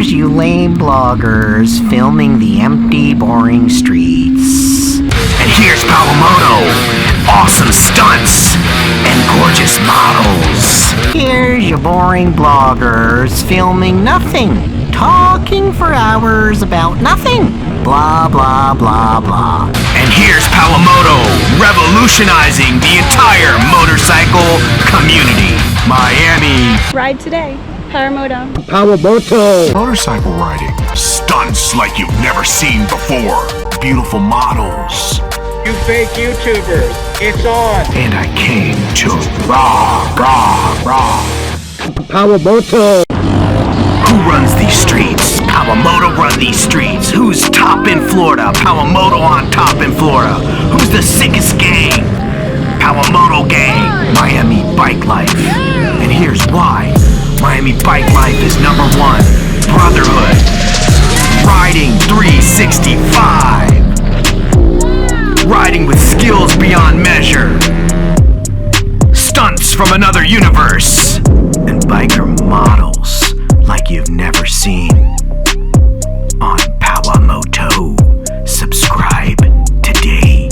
here's you lame bloggers filming the empty, boring streets. And here's Powamoto, awesome stunts and gorgeous models. Here's your boring bloggers filming nothing, talking for hours about nothing. Blah, blah, blah, blah. And here's Powamoto, revolutionizing the entire motorcycle community. Miami. Ride today. Powamoto. Powamoto. Motorcycle riding. Stunts like you've never seen before. Beautiful models. You fake YouTubers, it's on. And I came to rah. Powamoto. Who runs these streets? Powamoto run these streets. Who's top in Florida? Powamoto on top in Florida. Who's the sickest gang? Powamoto Gang. Miami Bikelife. And here's why. Miami Bikelife is #1. Brotherhood. Riding 365. Riding with skills beyond measure. Stunts from another universe. And biker models like you've never seen. On Powamoto. Subscribe today.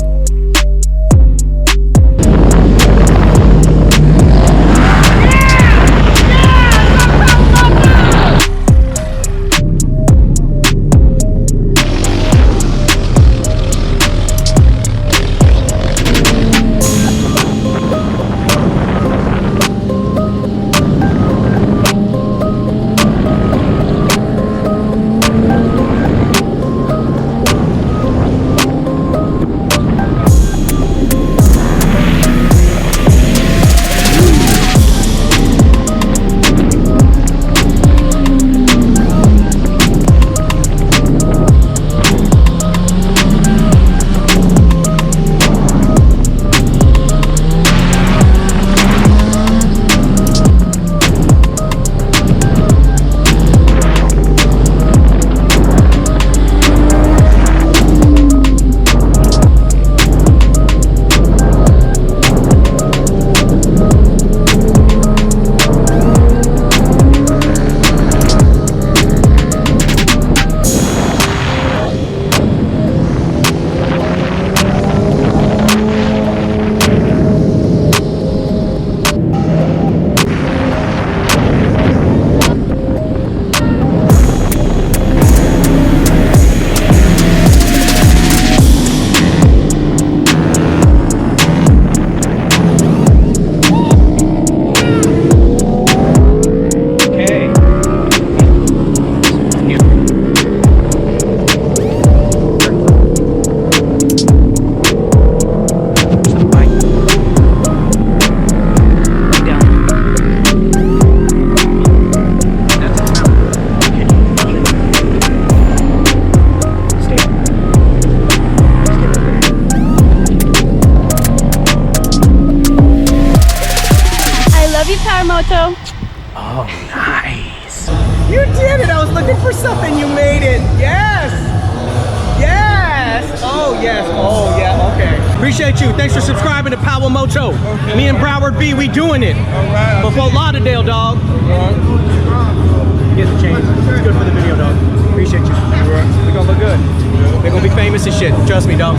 Powamoto. Oh, nice. You did it! I was looking for something, you made it! Yes! Yes! Oh, yes. Oh, yeah, okay. Appreciate you. Thanks for subscribing to Powamoto. Okay. Me and Broward B, we doing it. Alright. But Fort Lauderdale, dog. Get the change. It's good for the video, dog. Appreciate you. Right. We're gonna look good. They're gonna be famous and shit. Trust me, dog.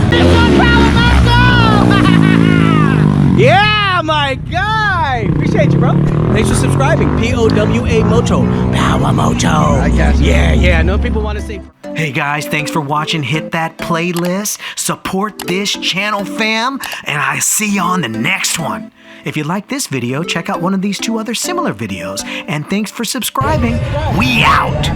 Yeah, my guy! Appreciate you, bro. Thanks for subscribing. Powamoto. Powamoto. I got you. Yeah. I know people want to say. Hey guys, thanks for watching. Hit that playlist. Support this channel, fam. And I see you on the next one. If you like this video, check out one of these 2 other similar videos. And thanks for subscribing. We out.